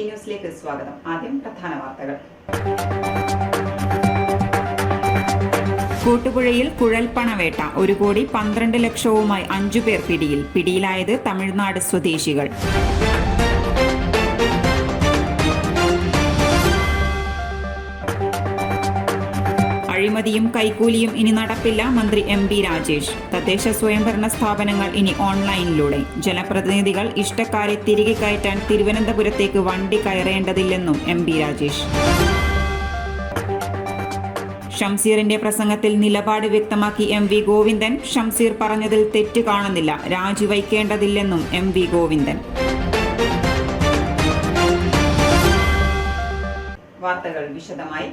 ന്യൂസിലേക്ക് സ്വാഗതം. ആദ്യം പ്രധാന വാർത്തകൾ. കൂട്ടുപുഴയിൽ കുഴൽപ്പണവേട്ട 1,12,00,000 5 പേർ പിടിയിൽ. പിടിയിലായത് തമിഴ്നാട് സ്വദേശികൾ. അഴിമതിയും കൈക്കൂലിയും ഇനി നടപ്പില്ല, മന്ത്രി എം.ബി. രാജേഷ്. തദ്ദേശ സ്വയംഭരണ സ്ഥാപനങ്ങൾ ഇനി ഓൺലൈനിലൂടെ. ജനപ്രതിനിധികൾ ഇഷ്ടക്കാരെ തിരികെ കയറ്റാൻ തിരുവനന്തപുരത്തേക്ക് വണ്ടി കയറേണ്ടതില്ലെന്നും എം.ബി. രാജേഷ്. ഷംസീറിന്റെ പ്രസംഗത്തിൽ നിലപാട് വ്യക്തമാക്കി എം.വി. ഗോവിന്ദൻ. ഷംസീർ പറഞ്ഞതിൽ തെറ്റ് കാണുന്നില്ല, രാജിവയ്ക്കേണ്ടതില്ലെന്നും എം.വി. ഗോവിന്ദൻ. വാർത്തകൾ വിശദമായി.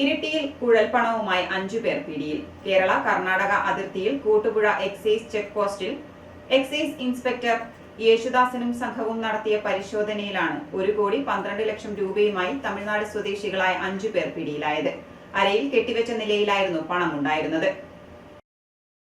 ഇരിട്ടിയിൽ കുഴൽപ്പണവുമായി 5 പേർ പിടിയിൽ. കേരള കർണാടക അതിർത്തിയിൽ കൂട്ടുപുഴ എക്സൈസ് ചെക്ക് പോസ്റ്റിൽ എക്സൈസ് ഇൻസ്പെക്ടർ യേശുദാസനും സംഘവും നടത്തിയ പരിശോധനയിലാണ് 1,12,00,000 രൂപയുമായി തമിഴ്നാട് സ്വദേശികളായ 5 പേർ പിടിയിലായത്. അരയിൽ കെട്ടിവെച്ച നിലയിലായിരുന്നു പണമുണ്ടായിരുന്നത്.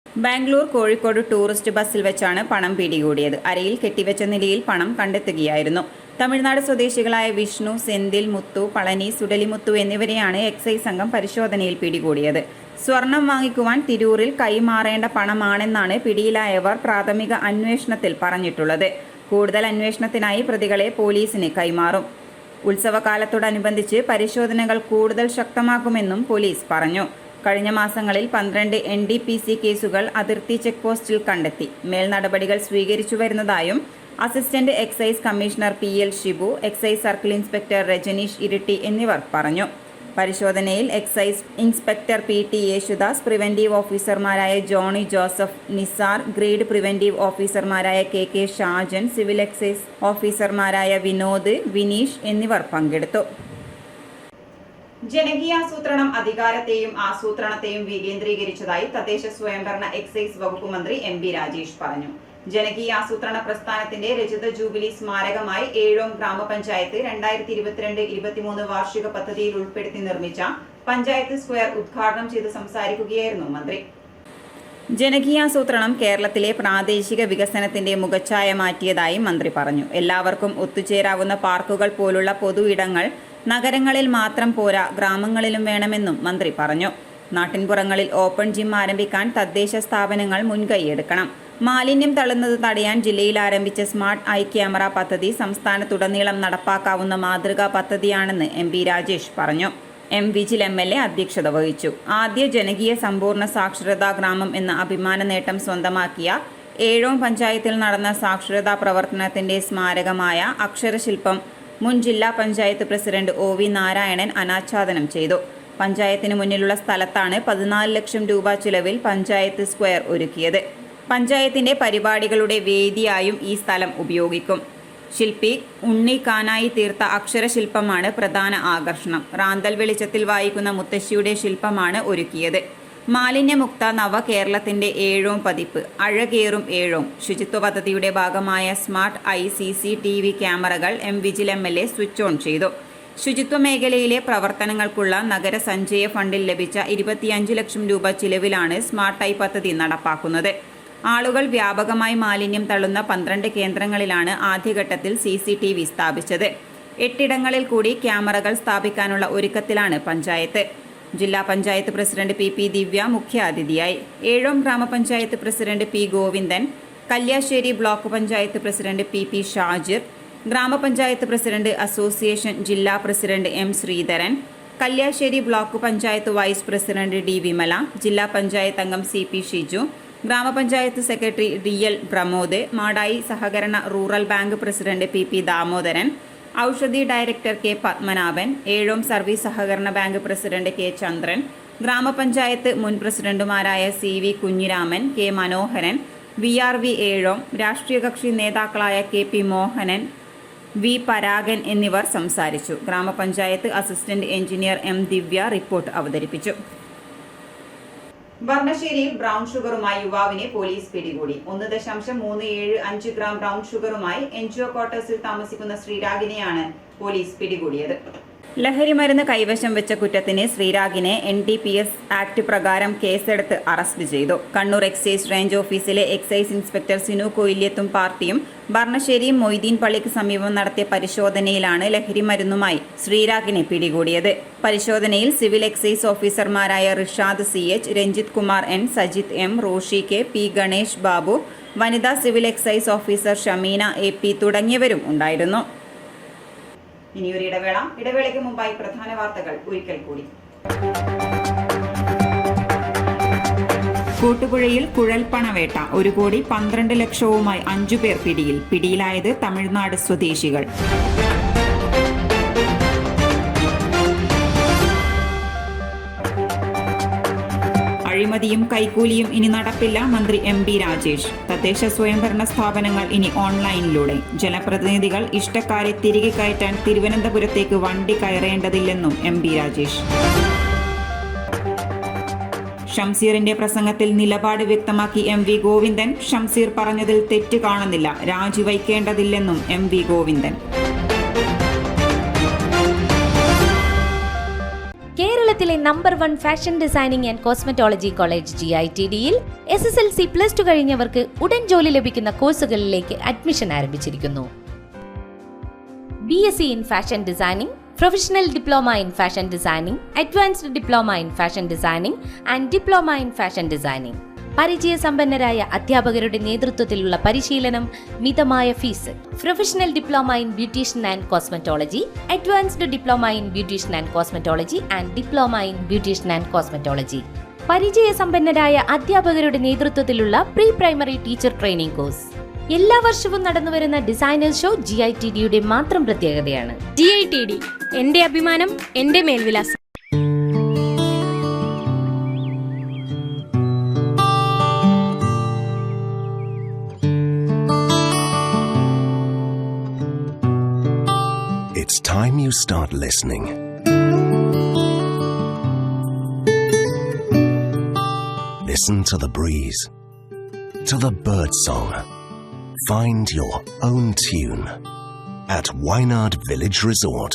ബാംഗ്ലൂർ കോഴിക്കോട് ടൂറിസ്റ്റ് ബസ്സിൽ വെച്ചാണ് പണം പിടികൂടിയത്. അരയിൽ കെട്ടിവെച്ച നിലയിൽ പണം കണ്ടെത്തുകയായിരുന്നു. തമിഴ്നാട് സ്വദേശികളായ വിഷ്ണു, സെന്തിൽ, മുത്തു, പളനി, സുഡലിമുത്തു എന്നിവരെയാണ് എക്സൈസ് സംഘം പരിശോധനയിൽ പിടികൂടിയത്. സ്വർണം വാങ്ങിക്കുവാൻ തിരൂരിൽ കൈമാറേണ്ട പണമാണെന്നാണ് പിടിയിലായവർ പ്രാഥമിക അന്വേഷണത്തിൽ പറഞ്ഞിട്ടുള്ളത്. കൂടുതൽ അന്വേഷണത്തിനായി പ്രതികളെ പോലീസിന് കൈമാറും. ഉത്സവകാലത്തോടനുബന്ധിച്ച് പരിശോധനകൾ കൂടുതൽ ശക്തമാക്കുമെന്നും പോലീസ് പറഞ്ഞു. കഴിഞ്ഞ മാസങ്ങളിൽ 12 NDPC കേസുകൾ അതിർത്തി ചെക്ക് പോസ്റ്റിൽ കണ്ടെത്തി. മേൽനടപടികൾ സ്വീകരിച്ചു വരുന്നതായും assistant excise commissioner PL Shibu, excise circle inspector Rajaneesh Iritty എന്നിവർ പറഞ്ഞു. പരിശോധനയിൽ excise inspector PT Yesudas, preventive ഓഫീസർമാരായ ജോണി ജോസഫ്, നിസാർ, ഗ്രേഡ് പ്രിവന്റീവ് ഓഫീസർമാരായ KK ഷാജൻ, സിവിൽ എക്സൈസ് ഓഫീസർമാരായ വിനോദ്, വിനീഷ് എന്നിവർ പങ്കെടുത്തു. ജനകീയാസൂത്രണം അധികാരത്തെയും ആസൂത്രണത്തെയും വികേന്ദ്രീകരിച്ചതായി തദ്ദേശ സ്വയംഭരണ എക്സൈസ് വകുപ്പ് മന്ത്രി എം.ബി. രാജേഷ് പറഞ്ഞു. ജനകീയാസൂത്രണ പ്രസ്ഥാനത്തിന്റെ രജത ജൂബിലി സ്മാരകമായി ഏഴോം ഗ്രാമപഞ്ചായത്ത് 2022-23 വാർഷിക പദ്ധതിയിൽ ഉൾപ്പെടുത്തി നിർമ്മിച്ച പഞ്ചായത്ത് സ്ക്വയർ ഉദ്ഘാടനം ചെയ്ത് സംസാരിക്കുകയായിരുന്നു മന്ത്രി. ജനകീയാസൂത്രണം കേരളത്തിലെ പ്രാദേശിക വികസനത്തിന്റെ മുഖച്ഛായ മാറ്റിയതായി മന്ത്രി പറഞ്ഞു. എല്ലാവർക്കും ഒത്തുചേരാവുന്ന പാർക്കുകൾ പോലുള്ള പൊതു ഇടങ്ങൾ നഗരങ്ങളിൽ മാത്രം പോരാ, ഗ്രാമങ്ങളിലും വേണമെന്നും മന്ത്രി പറഞ്ഞു. നാട്ടിൻപുറങ്ങളിൽ ഓപ്പൺ ജിം ആരംഭിക്കാൻ തദ്ദേശ സ്ഥാപനങ്ങൾ മുൻകൈയെടുക്കണം. മാലിന്യം തള്ളുന്നത് തടയാൻ ജില്ലയിൽ ആരംഭിച്ച സ്മാർട്ട് ഐ ക്യാമറ പദ്ധതി സംസ്ഥാനത്തുടനീളം നടപ്പാക്കാവുന്ന മാതൃകാ പദ്ധതിയാണെന്ന് എം.ബി. രാജേഷ് പറഞ്ഞു. എം. വിജിൽ MLA അധ്യക്ഷത വഹിച്ചു. ആദ്യ ജനകീയ സമ്പൂർണ്ണ സാക്ഷരതാ ഗ്രാമം എന്ന അഭിമാന നേട്ടം സ്വന്തമാക്കിയ ഏഴോം പഞ്ചായത്തിൽ നടന്ന സാക്ഷരതാ പ്രവർത്തനത്തിന്റെ സ്മാരകമായ അക്ഷരശില്പം മുൻ ജില്ലാ പഞ്ചായത്ത് പ്രസിഡന്റ് OV നാരായണൻ അനാച്ഛാദനം ചെയ്തു. പഞ്ചായത്തിന് മുന്നിലുള്ള സ്ഥലത്താണ് 14 ലക്ഷം രൂപ ചിലവിൽ പഞ്ചായത്ത് സ്ക്വയർ ഒരുക്കിയത്. പഞ്ചായത്തിന്റെ പരിപാടികളുടെ വേദിയായും ഈ സ്ഥലം ഉപയോഗിക്കും. ശില്പി ഉണ്ണി കാനായി തീർത്ത അക്ഷരശില്പമാണ് പ്രധാന ആകർഷണം. റാന്തൽ വെളിച്ചത്തിൽ വായിക്കുന്ന മുത്തശ്ശിയുടെ ശില്പമാണ് ഒരുക്കിയത്. മാലിന്യമുക്ത നവകേരളത്തിന്റെ ഏഴോം പതിപ്പ്, അഴകേറും ഏഴോം. ശുചിത്വ പദ്ധതിയുടെ ഭാഗമായ സ്മാർട്ട് ഐ CCTV ക്യാമറകൾ M. Vigil MLA switch on ചെയ്തു. ശുചിത്വ മേഖലയിലെ പ്രവർത്തനങ്ങൾക്കുള്ള നഗര സഞ്ചയ ഫണ്ടിൽ ലഭിച്ച 25 ലക്ഷം രൂപ ചിലവിലാണ് സ്മാർട്ട് ഐ പദ്ധതി നടപ്പാക്കുന്നത്. ആളുകൾ വ്യാപകമായി മാലിന്യം തള്ളുന്ന 12 കേന്ദ്രങ്ങളിലാണ് ആദ്യഘട്ടത്തിൽ CCTV സ്ഥാപിച്ചത്. 8 ഇടങ്ങളിൽ കൂടി ക്യാമറകൾ സ്ഥാപിക്കാനുള്ള ഒരുക്കത്തിലാണ് പഞ്ചായത്ത്. ജില്ലാ പഞ്ചായത്ത് പ്രസിഡന്റ് PP ദിവ്യ മുഖ്യാതിഥിയായി. ഏഴോം ഗ്രാമപഞ്ചായത്ത് president P Govindan, Kalliasseri block panchayat president PP Shajir, ഗ്രാമപഞ്ചായത്ത് പ്രസിഡന്റ് അസോസിയേഷൻ ജില്ലാ president M Sreedharan, Kalliasseri block panchayat vice president D Vimala, ജില്ലാ പഞ്ചായത്ത് അംഗം CP ഷിജു, ഗ്രാമപഞ്ചായത്ത് സെക്രട്ടറി DL പ്രമോദ്, മാടായി സഹകരണ rural bank president PP Damodaran, Aushadhi director K Padmanabhan, Ezhome service സഹകരണ ബാങ്ക് പ്രസിഡന്റ് K ചന്ദ്രൻ, ഗ്രാമപഞ്ചായത്ത് മുൻ പ്രസിഡന്റുമാരായ CV കുഞ്ഞിരാമൻ, K മനോഹരൻ, VRV ഏഴോം, രാഷ്ട്രീയ കക്ഷി നേതാക്കളായ KP മോഹനൻ, V പരാഗൻ എന്നിവർ സംസാരിച്ചു. ഗ്രാമപഞ്ചായത്ത് അസിസ്റ്റന്റ് എഞ്ചിനീയർ M ദിവ്യ റിപ്പോർട്ട് അവതരിപ്പിച്ചു. വർണ്ണശ്ശേരിയിൽ ബ്രൗൺ ഷുഗറുമായി യുവാവിനെ പോലീസ് പിടികൂടി. 1.375 ഗ്രാം ബ്രൗൺ ഷുഗറുമായി NGO ക്വാർട്ടേഴ്സിൽ താമസിക്കുന്ന ശ്രീരാഗിനെയാണ് പോലീസ് പിടികൂടിയത്. ലഹരിമരുന്ന് കൈവശം വെച്ച കുറ്റത്തിന് ശ്രീരാഗിനെ NDPS ആക്ട് പ്രകാരം കേസെടുത്ത് അറസ്റ്റ് ചെയ്തു. കണ്ണൂർ എക്സൈസ് റേഞ്ച് ഓഫീസിലെ എക്സൈസ് ഇൻസ്പെക്ടർ സിനു കൊയില്യത്തും പാർട്ടിയും ബർണശ്ശേരി മൊയ്തീൻ പള്ളിക്ക് സമീപം നടത്തിയ പരിശോധനയിലാണ് ലഹരിമരുന്നുമായി ശ്രീരാഗിനെ പിടികൂടിയത്. പരിശോധനയിൽ സിവിൽ എക്സൈസ് ഓഫീസർമാരായ Rishad CH, Ranjith Kumar N, Sajith M, Roshy K, P Ganesh Babu, വനിതാ civil excise officer Shameena AP തുടങ്ങിയവരും ഉണ്ടായിരുന്നു. ഇനിയൊരു ഇടവേളയ്ക്ക് മുമ്പായി പ്രധാന വാർത്തകൾ ഒരിക്കൽ കൂടി. കൂട്ടുപുഴയിൽ കുഴൽപ്പണവേട്ട, 1,12,00,000 5 പേർ പിടിയിൽ. പിടിയിലായത് തമിഴ്നാട് സ്വദേശികൾ. അഴിമതിയും കൈക്കൂലിയും ഇനി നടപ്പില്ല, മന്ത്രി MB രാജേഷ്. തദ്ദേശ സ്വയംഭരണ സ്ഥാപനങ്ങൾ ഇനി ഓൺലൈനിലൂടെ. ജനപ്രതിനിധികൾ ഇഷ്ടക്കാരെ തിരികെ കയറ്റാൻ തിരുവനന്തപുരത്തേക്ക് വണ്ടി കയറേണ്ടതില്ലെന്നും MB രാജേഷ്. ഷംസീറിന്റെ പ്രസംഗത്തിൽ നിലപാട് വ്യക്തമാക്കി MV ഗോവിന്ദൻ. ഷംസീർ പറഞ്ഞതിൽ തെറ്റ് കാണുന്നില്ല, രാജിവയ്ക്കേണ്ടതില്ലെന്നും MV ഗോവിന്ദൻ. കേരളത്തിലെ number 1 fashion designing and cosmetology college GITDയിൽ SSLC +2 കഴിഞ്ഞവർക്ക് ഉടൻ ജോലി ലഭിക്കുന്ന കോഴ്സുകളിലേക്ക് അഡ്മിഷൻ ആരംഭിച്ചിരിക്കുന്നു. BSc in fashion designing, professional diploma in fashion designing, advanced diploma in fashion designing and diploma in fashion designing. പരിചയസമ്പന്നരായ അധ്യാപകരുടെ നേതൃത്വത്തിലുള്ള പരിശീലനം, മിതമായ fees. Professional diploma in beautician and cosmetology, advanced diploma in beautician and cosmetology and diploma in beautician and cosmetology. പരിചയസമ്പന്നരായ അധ്യാപകരുടെ നേതൃത്വത്തിലുള്ള pre primary teacher training course. എല്ലാ വർഷവും നടന്നുവരുന്ന ഡിസൈനേഴ്സ് ഷോ GITDയുടെ മാത്രം പ്രത്യേകതയാണ്. GITD, എന്റെ അഭിമാനം, എന്റെ മേൽവിലാസം. It's time you start listening. Listen to the breeze, to the bird song. Find your own tune at Wainard Village Resort.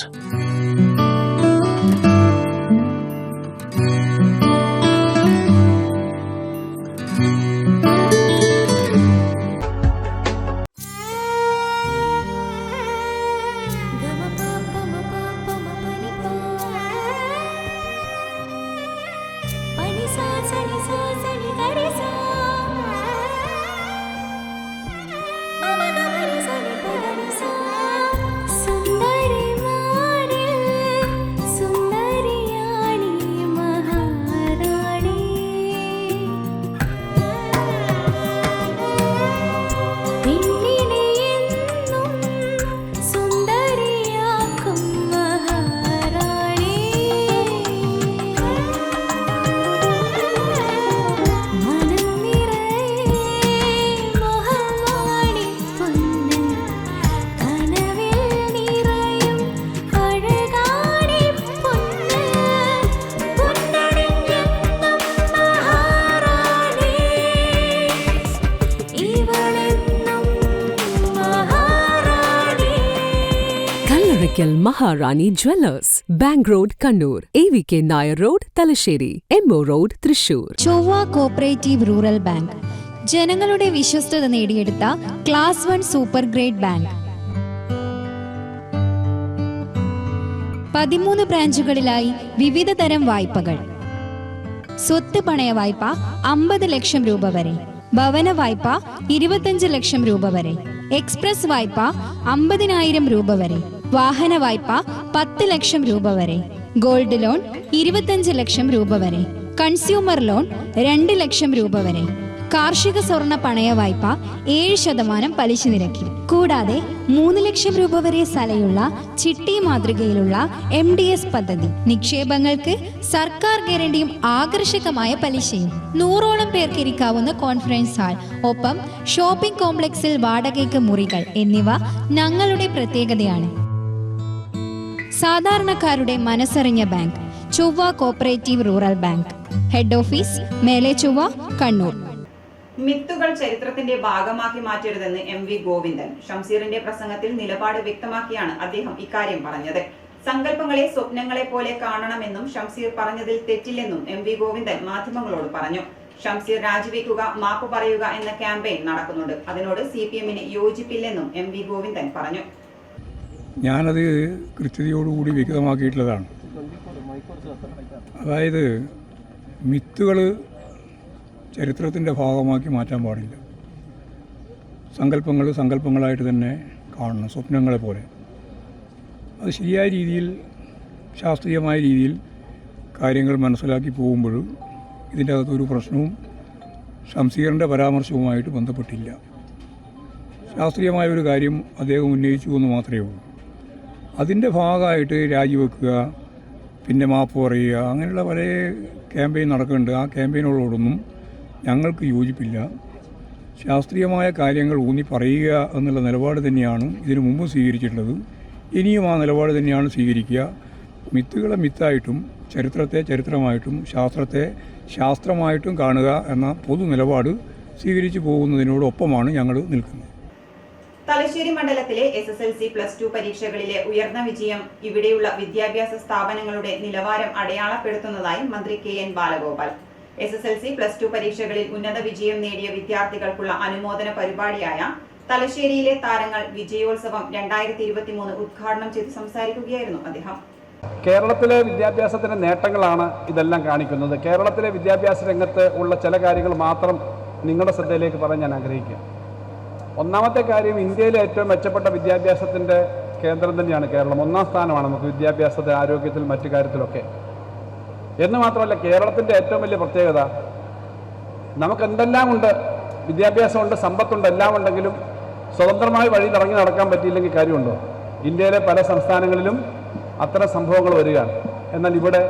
Maharani Jewellers, Bank Road, Kannur, AVK Nair Road, Talasheri, MO Road, Thrissur. ചൊവ്വ cooperative rural bank, ജനങ്ങളുടെ വിശ്വസ്തത നേടിയെടുത്ത class 1 super grade bank. 13 ബ്രാഞ്ചുകളിലായി വിവിധ തരം വായ്പകൾ. സ്വത്ത് പണയ വായ്പ 50 ലക്ഷം രൂപ വരെ, ഭവന വായ്പ 25 ലക്ഷം രൂപ വരെ, എക്സ്പ്രസ് വായ്പ 50,000 രൂപ വരെ, വാഹന വായ്പ 10 ലക്ഷം രൂപ വരെ, ഗോൾഡ് ലോൺ 25 ലക്ഷം രൂപ വരെ, കൺസ്യൂമർ ലോൺ 2 ലക്ഷം രൂപ വരെ, കാർഷിക സ്വർണ്ണ പണയ വായ്പ 7% പലിശ നിരക്കിൽ. കൂടാതെ 3 ലക്ഷം രൂപ വരെ സലയുള്ള ചിട്ടി മാതൃകയിലുള്ള MDS പദ്ധതി. നിക്ഷേപങ്ങൾക്ക് സർക്കാർ ഗ്യാരണ്ടിയും ആകർഷകമായ പലിശയും. 100ഓളം പേർക്ക് ഇരിക്കാവുന്ന കോൺഫറൻസ് ഹാൾ, ഒപ്പം ഷോപ്പിംഗ് കോംപ്ലക്സിൽ വാടകയ്ക്ക് മുറികൾ എന്നിവ ഞങ്ങളുടെ പ്രത്യേകതയാണ്. സാധാരണക്കാരുടെ മനസ്സറിഞ്ഞ ബാങ്ക്, ചൊവ്വ cooperative rural bank. Head office മേലെ ചൊവ്വ, കണ്ണൂർ. മിത്തുകൾ ചരിത്രത്തിന്റെ ഭാഗമാക്കി മാറ്റരുതെന്ന് MV ഗോവിന്ദൻ. ഷംസീറിന്റെ പ്രസംഗത്തിൽ നിലപാട് വ്യക്തമാക്കിയാണ് അദ്ദേഹം ഇക്കാര്യം പറഞ്ഞത്. സങ്കല്പങ്ങളെ സ്വപ്നങ്ങളെ പോലെ കാണണമെന്നും ഷംസീർ പറഞ്ഞതിൽ തെറ്റില്ലെന്നും MV ഗോവിന്ദൻ മാധ്യമങ്ങളോട് പറഞ്ഞു. ഷംസീർ രാജിവെക്കുക, മാപ്പ് പറയുക എന്ന ക്യാമ്പയിൻ നടക്കുന്നുണ്ട്. അതിനോട് CPM-ന് യോജിപ്പില്ലെന്നും MV ഗോവിന്ദൻ പറഞ്ഞു. ഞാനത് കൃത്യതയോടുകൂടി വ്യക്തമാക്കിയിട്ടുള്ളതാണ്. അതായത് മിത്തുകൾ ചരിത്രത്തിൻ്റെ ഭാഗമാക്കി മാറ്റാൻ പാടില്ല. സങ്കല്പങ്ങൾ സങ്കല്പങ്ങളായിട്ട് തന്നെ കാണണം, സ്വപ്നങ്ങളെ പോലെ. അത് ശരിയായ രീതിയിൽ, ശാസ്ത്രീയമായ രീതിയിൽ കാര്യങ്ങൾ മനസ്സിലാക്കി പോകുമ്പോൾ ഇതിൻ്റെ അകത്തൊരു പ്രശ്നവും ഷംസീറിൻ്റെ പരാമർശവുമായിട്ട് ബന്ധപ്പെട്ടില്ല. ശാസ്ത്രീയമായ ഒരു കാര്യം അദ്ദേഹം ഉന്നയിച്ചു എന്ന് മാത്രമേ ഉള്ളൂ. അതിൻ്റെ ഭാഗമായിട്ട് രാജിവെക്കുക, പിന്നെ മാപ്പ് പറയുക, അങ്ങനെയുള്ള പല ക്യാമ്പയിൻ നടക്കുന്നുണ്ട്. ആ ക്യാമ്പയിനുകളോടൊന്നും ഞങ്ങൾക്ക് യോജിപ്പില്ല. ശാസ്ത്രീയമായ കാര്യങ്ങൾ ഊന്നി പറയുക എന്നുള്ള നിലപാട് തന്നെയാണ് ഇതിനു മുമ്പ് സ്വീകരിച്ചിട്ടുള്ളത്. ഇനിയും ആ നിലപാട് തന്നെയാണ് സ്വീകരിക്കുക. മിത്തുകളെ മിത്തായിട്ടും ചരിത്രത്തെ ചരിത്രമായിട്ടും ശാസ്ത്രത്തെ ശാസ്ത്രമായിട്ടും കാണുക എന്ന പൊതു നിലപാട് സ്വീകരിച്ചു പോകുന്നതിനോടൊപ്പമാണ് ഞങ്ങൾ നിൽക്കുന്നത്. തലശ്ശേരി മണ്ഡലത്തിലെ SSLC+2 പരീക്ഷകളിലെ ഉയർന്ന വിജയം ഇവിടെയുള്ള വിദ്യാഭ്യാസ സ്ഥാപനങ്ങളുടെ നിലവാരം അടയാളപ്പെടുത്തുന്നതായി മന്ത്രി KN ബാലഗോപാൽ. SSLC+2 പരീക്ഷകളിൽ ഉന്നത വിജയം നേടിയ വിദ്യാർത്ഥികൾക്കുള്ള അനുമോദന പരിപാടിയായ തലശ്ശേരിയിലെ താരങ്ങൾ വിജയോത്സവം 2023 ഉദ്ഘാടനം ചെയ്ത് സംസാരിക്കുകയായിരുന്നു അദ്ദേഹം. കേരളത്തിലെ വിദ്യാഭ്യാസത്തിൻ്റെ നേട്ടങ്ങളാണ് ഇതെല്ലാം കാണിക്കുന്നത്. കേരളത്തിലെ വിദ്യാഭ്യാസ രംഗത്ത് ഉള്ള ചില കാര്യങ്ങൾ മാത്രം നിങ്ങളുടെ ശ്രദ്ധയിലേക്ക് പറയാൻ ഞാൻ ആഗ്രഹിക്കുക. ഒന്നാമത്തെ കാര്യം, ഇന്ത്യയിലെ ഏറ്റവും മെച്ചപ്പെട്ട വിദ്യാഭ്യാസത്തിൻ്റെ കേന്ദ്രം തന്നെയാണ് കേരളം. 1ാം സ്ഥാനമാണ് നമുക്ക് വിദ്യാഭ്യാസത്തിൽ, ആരോഗ്യത്തിൽ, മറ്റു കാര്യത്തിലൊക്കെ. എന്ന് മാത്രമല്ല, കേരളത്തിൻ്റെ ഏറ്റവും വലിയ പ്രത്യേകത, നമുക്ക് എന്തെല്ലാം ഉണ്ട്, വിദ്യാഭ്യാസമുണ്ട്, സമ്പത്തുണ്ട്, എല്ലാം ഉണ്ടെങ്കിലും സ്വതന്ത്രമായി വഴിയിൽ ഇറങ്ങി നടക്കാൻ പറ്റിയില്ലെങ്കിൽ കാര്യമുണ്ടോ? ഇന്ത്യയിലെ പല സംസ്ഥാനങ്ങളിലും അത്തരം സംഭവങ്ങൾ വരികയാണ്. എന്നാൽ ഇവിടെ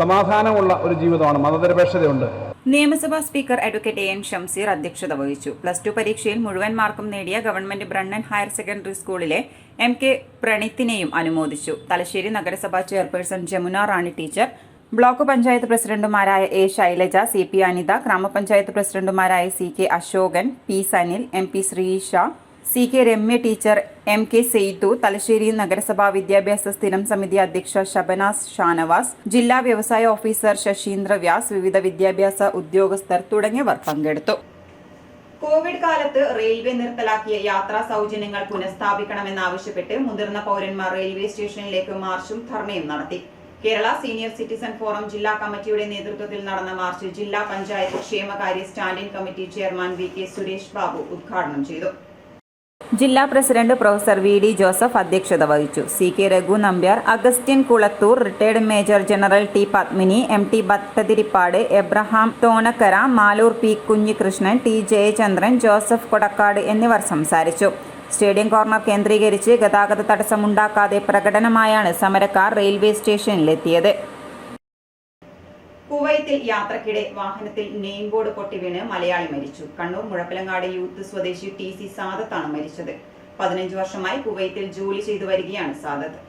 സമാധാനമുള്ള ഒരു ജീവിതമാണ്, മതനിരപേക്ഷതയുണ്ട്. നിയമസഭാ സ്പീക്കർ അഡ്വക്കേറ്റ് AN ഷംസീർ അധ്യക്ഷത വഹിച്ചു. +2 പരീക്ഷയിൽ മുഴുവൻ മാർക്കും നേടിയ ഗവൺമെന്റ് ബ്രണ്ണൻ ഹയർ സെക്കൻഡറി സ്കൂളിലെ MK പ്രണീത്തിനെയും അനുമോദിച്ചു. തലശ്ശേരി നഗരസഭാ chairperson Jamuna Rani teacher, block panchayat പ്രസിഡന്റുമാരായ A ശൈലജ, CP അനിത, ഗ്രാമപഞ്ചായത്ത് പ്രസിഡന്റുമാരായ CK Ashokan, P Sanil, MP Sreesha, CK Ramya teacher, MK Seythu, Thalassery നഗരസഭാ വിദ്യാഭ്യാസ സ്ഥിരം സമിതി അധ്യക്ഷ ഷബനാസ് ഷാനവാസ്, ജില്ലാ വ്യവസായ ഓഫീസർ ശശീന്ദ്ര വ്യാസ്, വിവിധ വിദ്യാഭ്യാസ ഉദ്യോഗസ്ഥർ തുടങ്ങിയവർ പങ്കെടുത്തു. കോവിഡ് കാലത്ത് റെയിൽവേ നിർത്തലാക്കിയ യാത്രാ സൗജന്യങ്ങൾ പുനഃസ്ഥാപിക്കണമെന്നാവശ്യപ്പെട്ട് മുതിർന്ന പൗരന്മാർ റെയിൽവേ സ്റ്റേഷനിലേക്ക് മാർച്ചും ധർണയും നടത്തി. കേരള സീനിയർ സിറ്റിസൺ ഫോറം ജില്ലാ കമ്മിറ്റിയുടെ നേതൃത്വത്തിൽ നടന്ന മാർച്ച് ജില്ലാ പഞ്ചായത്ത് ക്ഷേമകാര്യ standing committee chairman VK Suresh Babu ഉദ്ഘാടനം ചെയ്തു. ജില്ലാ പ്രസിഡന്റ് പ്രൊഫസർ VD ജോസഫ് അധ്യക്ഷത വഹിച്ചു. CK Raghu Nambiar, Augustine Kulathur, retired major general T Padmini, MT Bhattathiripad, Abraham Thonakkara, Malur P Kunhikrishnan, T Jayachandran, Joseph Kodakkad എന്നിവർ സംസാരിച്ചു. സ്റ്റേഡിയം കോർണർ കേന്ദ്രീകരിച്ച് ഗതാഗത തടസ്സമുണ്ടാക്കാതെ പ്രകടനമായാണ് സമരക്കാർ റെയിൽവേ സ്റ്റേഷനിലെത്തിയത്. കുവൈത്തിൽ യാത്രക്കിടെ വാഹനത്തിൽ നെയിം ബോർഡ് പൊട്ടിവീണ് മലയാളി മരിച്ചു. കണ്ണൂർ മുഴപ്പിലങ്ങാട് യൂത്ത് സ്വദേശി TC സാദത്താണ് മരിച്ചത്. 15 വർഷമായി കുവൈത്തിൽ ജോലി ചെയ്തു വരികയാണ് സാദത്ത്.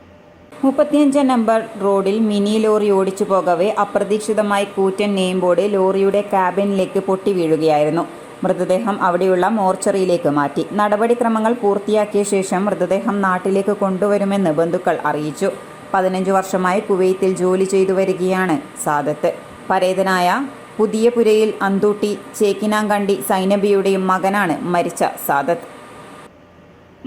35 നമ്പർ റോഡിൽ മിനി ലോറി ഓടിച്ചു പോകവെ അപ്രതീക്ഷിതമായി കൂറ്റൻ നെയിം ബോർഡ് ലോറിയുടെ ക്യാബിനിലേക്ക് പൊട്ടി വീഴുകയായിരുന്നു. മൃതദേഹം അവിടെയുള്ള മോർച്ചറിയിലേക്ക് മാറ്റി. നടപടിക്രമങ്ങൾ പൂർത്തിയാക്കിയ ശേഷം മൃതദേഹം നാട്ടിലേക്ക് കൊണ്ടുവരുമെന്ന് ബന്ധുക്കൾ അറിയിച്ചു. 15 വർഷമായി കുവൈത്തിൽ ജോലി ചെയ്തു വരികയാണ് സാദത്ത്. പരേതനായ പുതിയപുരയിൽ അന്തൂട്ടി ചേക്കിനാങ്കണ്ടി സൈനബിയുടെയും മകനാണ് മരിച്ച സാദത്ത്.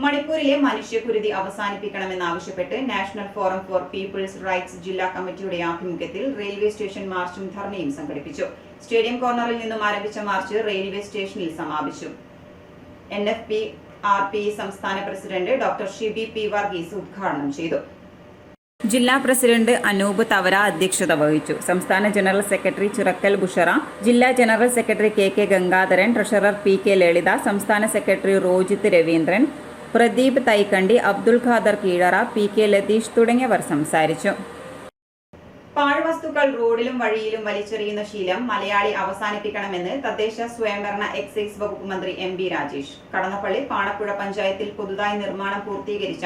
മണിപ്പൂരിലെ മനുഷ്യക്കുരുതി അവസാനിപ്പിക്കണമെന്നാവശ്യപ്പെട്ട് National Forum for People's Rights ജില്ലാ കമ്മിറ്റിയുടെ ആഭിമുഖ്യത്തിൽ റെയിൽവേ സ്റ്റേഷൻ മാർച്ചും ധർണയും സംഘടിപ്പിച്ചു. സ്റ്റേഡിയം കോർണറിൽ നിന്നും ആരംഭിച്ച മാർച്ച് റെയിൽവേ സ്റ്റേഷനിൽ സമാപിച്ചു. NFP-RP സംസ്ഥാന president doctor Shibi P Varghese ഉദ്ഘാടനം ചെയ്തു. ജില്ലാ പ്രസിഡന്റ് അനൂപ് തവര അധ്യക്ഷത വഹിച്ചു. സംസ്ഥാന ജനറൽ സെക്രട്ടറി ചിറക്കൽ ബുഷറ, ജില്ലാ general secretary KK Gangadharan, treasurer PK ലളിത, സംസ്ഥാന സെക്രട്ടറി റോജിത്ത് രവീന്ദ്രൻ, പ്രദീപ് തൈക്കണ്ടി, അബ്ദുൽ ഖാദർ കീഴറ, PK ലതീഷ് തുടങ്ങിയവർ സംസാരിച്ചു. പാഴ്വസ്തുക്കൾ റോഡിലും വഴിയിലും വലിച്ചെറിയുന്ന ശീലം മലയാളി അവസാനിപ്പിക്കണമെന്ന് തദ്ദേശ സ്വയംഭരണ എക്സൈസ് വകുപ്പ് മന്ത്രി MB രാജേഷ്. കടന്നപ്പള്ളി പാണപ്പുഴ പഞ്ചായത്തിൽ പുതുതായി നിർമ്മാണം പൂർത്തീകരിച്ച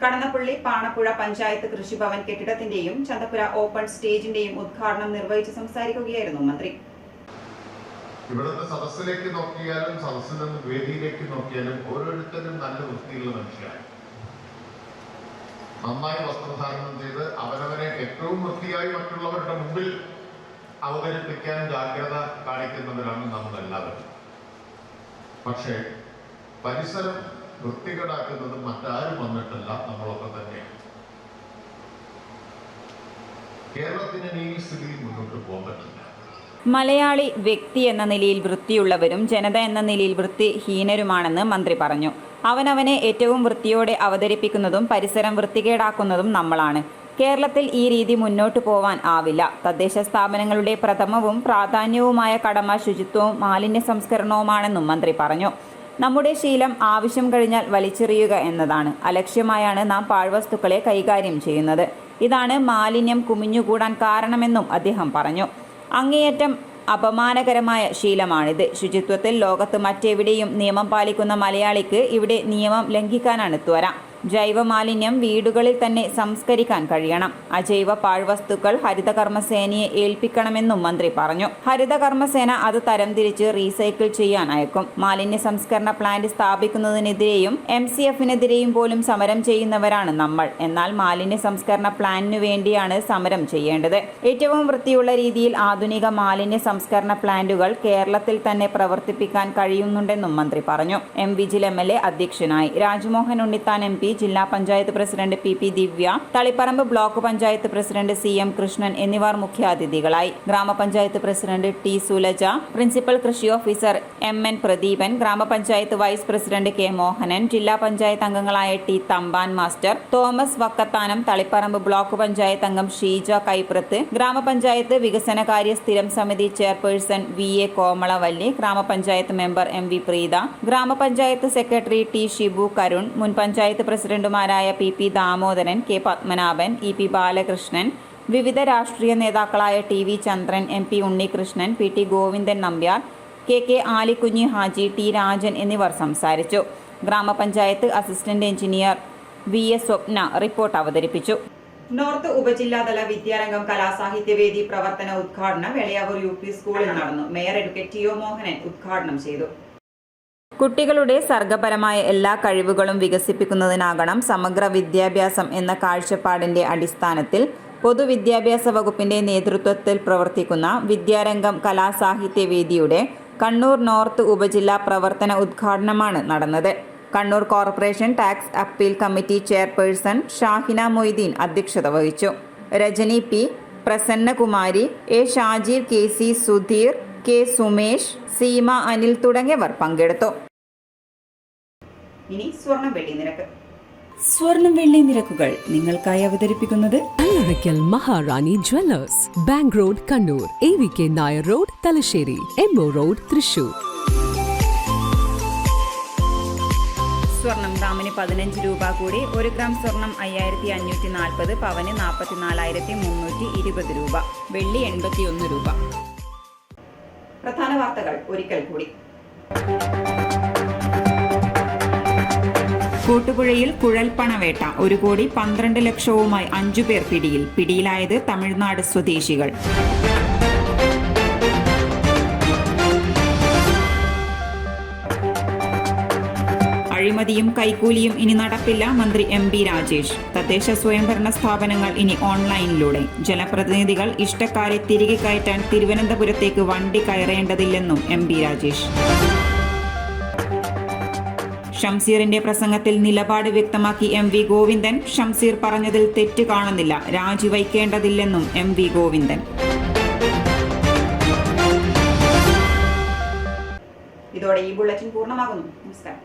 കടന്നപ്പള്ളി പാണപ്പുഴ പഞ്ചായത്ത് കൃഷിഭവൻ കെട്ടിടത്തിന്റെയും ചന്തപ്പുര ഓപ്പൺ സ്റ്റേജിന്റെയും ഉദ്ഘാടനം നിർവഹിച്ച് സംസാരിക്കുകയായിരുന്നു മന്ത്രി. ഇവിടുത്തെ സദസ്സിലേക്ക് നോക്കിയാലും സദസ്സിൽ നിന്ന് വേദിയിലേക്ക് നോക്കിയാലും ഓരോരുത്തരും നല്ല വൃത്തിയുള്ള മനുഷ്യരാണ്. നന്നായി വസ്ത്രധാരണം ചെയ്ത് അവരവരെ ഏറ്റവും വൃത്തിയായി മറ്റുള്ളവരുടെ മുമ്പിൽ അവതരിപ്പിക്കാൻ ജാഗ്രത കാണിക്കുന്നവരാണ് നമ്മളെല്ലാവരും. പക്ഷേ പരിസരം വൃത്തികേടാക്കുന്നത് മറ്റാരും വന്നിട്ടല്ല, നമ്മളൊക്കെ തന്നെയാണ്. കേരളത്തിന് ഈ സ്ഥിതിയിൽ മുന്നോട്ട് പോകാൻ പറ്റില്ല. മലയാളി വ്യക്തി എന്ന നിലയിൽ വൃത്തിയുള്ളവരും ജനത എന്ന നിലയിൽ വൃത്തിഹീനരുമാണെന്ന് മന്ത്രി പറഞ്ഞു. അവനവനെ ഏറ്റവും വൃത്തിയോടെ അവതരിപ്പിക്കുന്നതും പരിസരം വൃത്തികേടാക്കുന്നതും നമ്മളാണ്. കേരളത്തിൽ ഈ രീതി മുന്നോട്ട് പോവാൻ ആവില്ല. തദ്ദേശ സ്ഥാപനങ്ങളുടെ പ്രഥമവും പ്രാധാന്യവുമായ കടമ ശുചിത്വവും മാലിന്യ സംസ്കരണവുമാണെന്നും മന്ത്രി പറഞ്ഞു. നമ്മുടെ ശീലം ആവശ്യം കഴിഞ്ഞാൽ വലിച്ചെറിയുക എന്നതാണ്. അലക്ഷ്യമായാണ് നാം പാഴ്വസ്തുക്കളെ കൈകാര്യം ചെയ്യുന്നത്. ഇതാണ് മാലിന്യം കുമിഞ്ഞുകൂടാൻ കാരണമെന്നും അദ്ദേഹം പറഞ്ഞു. അങ്ങേയറ്റം അപമാനകരമായ ശീലമാണിത്. ശുചിത്വത്തിൽ ലോകത്ത് മറ്റെവിടെയും നിയമം പാലിക്കുന്ന മലയാളിക്ക് ഇവിടെ നിയമം ലംഘിക്കാനാണ് ത്വര. ജൈവ മാലിന്യം വീടുകളിൽ തന്നെ സംസ്കരിക്കാൻ കഴിയണം. അജൈവ പാഴ്വസ്തുക്കൾ ഹരിതകർമ്മസേനയെ ഏൽപ്പിക്കണമെന്നും മന്ത്രി പറഞ്ഞു. ഹരിതകർമ്മസേന അത് തരംതിരിച്ച് റീസൈക്കിൾ ചെയ്യാൻ അയക്കും. മാലിന്യ സംസ്കരണ പ്ലാന്റ് സ്ഥാപിക്കുന്നതിനെതിരെയും MCFനെതിരെയും പോലും സമരം ചെയ്യുന്നവരാണ് നമ്മൾ. എന്നാൽ മാലിന്യ സംസ്കരണ പ്ലാന്റിനു വേണ്ടിയാണ് സമരം ചെയ്യേണ്ടത്. ഏറ്റവും വൃത്തിയുള്ള രീതിയിൽ ആധുനിക മാലിന്യ സംസ്കരണ പ്ലാന്റുകൾ കേരളത്തിൽ തന്നെ പ്രവർത്തിപ്പിക്കാൻ കഴിയുന്നുണ്ടെന്നും മന്ത്രി പറഞ്ഞു. M. വിജിൽ MLA അധ്യക്ഷനായി. രാജ്മോഹൻ ഉണ്ണിത്താൻ MP, ജില്ലാ panchayat president PP Divya, Taliparamba block panchayat president CM Krishnan എന്നിവർ മുഖ്യാതിഥികളായി. ഗ്രാമപഞ്ചായത്ത് പ്രസിഡന്റ് T. സുലജ, പ്രിൻസിപ്പൽ കൃഷി ഓഫീസർ MN പ്രദീപൻ, ഗ്രാമപഞ്ചായത്ത് വൈസ് പ്രസിഡന്റ് K. മോഹനൻ, ജില്ലാ പഞ്ചായത്ത് അംഗങ്ങളായ T. Thampan master, Thomas Vakkathanam, Taliparamba block panchayat അംഗം ഷീജ കൈപ്രത്ത്, ഗ്രാമപഞ്ചായത്ത് വികസനകാര്യ സ്ഥിരം സമിതി ചെയർപേഴ്സൺ VA കോമളവല്ലി, ഗ്രാമപഞ്ചായത്ത് മെമ്പർ MV പ്രീത, ഗ്രാമപഞ്ചായത്ത് സെക്രട്ടറി T. ഷിബു കരുൺ, മുൻ പഞ്ചായത്ത് പ്രസിഡന്റുമാരായ PP Damodaran, K. Padmanabhan, EP Balakrishnan, വിവിധ രാഷ്ട്രീയ നേതാക്കളായ TV ചന്ദ്രൻ, MP Unnikrishnan, PT Govindan Nambiar, KK Alikunhi Haji, T. Rajan എന്നിവർ സംസാരിച്ചു. ഗ്രാമപഞ്ചായത്ത് അസിസ്റ്റന്റ് എഞ്ചിനീയർ VS സ്വപ്ന റിപ്പോർട്ട് അവതരിപ്പിച്ചു. നോർത്ത് ഉപജില്ലാതല വിദ്യാരംഗം കലാസാഹിത്യവേദി പ്രവർത്തന ഉദ്ഘാടനം വെളിയാവൂർ UP സ്കൂളിൽ നടന്നു. മേയർ അഡ്വക്കേറ്റ് TO മോഹനൻ ഉദ്ഘാടനം ചെയ്തു. കുട്ടികളുടെ സർഗപരമായ എല്ലാ കഴിവുകളും വികസിപ്പിക്കുന്നതിനാകണം സമഗ്ര വിദ്യാഭ്യാസം എന്ന കാഴ്ചപ്പാടിന്റെ അടിസ്ഥാനത്തിൽ പൊതുവിദ്യാഭ്യാസ വകുപ്പിന്റെ നേതൃത്വത്തിൽ പ്രവർത്തിക്കുന്ന വിദ്യാരംഗം കലാസാഹിത്യവേദിയുടെ കണ്ണൂർ നോർത്ത് ഉപജില്ലാ പ്രവർത്തന ഉദ്ഘാടനമാണ് നടന്നത്. Kannur corporation tax appeal committee chairperson Shahina Moideen അധ്യക്ഷത വഹിച്ചു. Rajani P, Prasannakumari, A. Shajeer, KC Sudheer, K. Sumesh, Seema Anil തുടങ്ങിയവർ പങ്കെടുത്തു. ഇനി സ്വർണം വെള്ളി നിരക്കുകൾ നിങ്ങൾക്കായി അവതരിപ്പിക്കുന്നത് Allarackal Maharani jewellers, bank road Kannur, AVK Nair road Thalassery, MO road Thrissur. സ്വർണം ഗ്രാമിന് 15 രൂപ കൂടി. 1 ഗ്രാം സ്വർണം 5540, പവന് 44,320 രൂപ, വെള്ളി 81 രൂപ. പ്രധാന വാർത്തകൾ ഒരിക്കൽ കൂടി. കൂട്ടുപുഴയിൽ കുഴൽപ്പണവേട്ട, 1,12,00,000വുമായി 5 പേർ പിടിയിൽ. പിടിയിലായത് തമിഴ്നാട് സ്വദേശികൾ. അഴിമതിയും കൈക്കൂലിയും ഇനി നടപ്പില്ല, മന്ത്രി MB രാജേഷ്. തദ്ദേശ സ്വയംഭരണ സ്ഥാപനങ്ങൾ ഇനി ഓൺലൈനിലൂടെ. ജനപ്രതിനിധികൾ ഇഷ്ടക്കാരെ തിരികെ കയറ്റാൻ തിരുവനന്തപുരത്തേക്ക് വണ്ടി കയറേണ്ടതില്ലെന്നും MB രാജേഷ്. ഷംസീറിന്റെ പ്രസംഗത്തിൽ നിലപാട് വ്യക്തമാക്കി MV ഗോവിന്ദൻ. ഷംസീർ പറഞ്ഞതിൽ തെറ്റ് കാണുന്നില്ല, രാജിവയ്ക്കേണ്ടതില്ലെന്നും MV ഗോവിന്ദൻ. ഇതോടെ ഈ ബുള്ളറ്റിൻ പൂർണ്ണമാകുന്നു. നമസ്കാരം.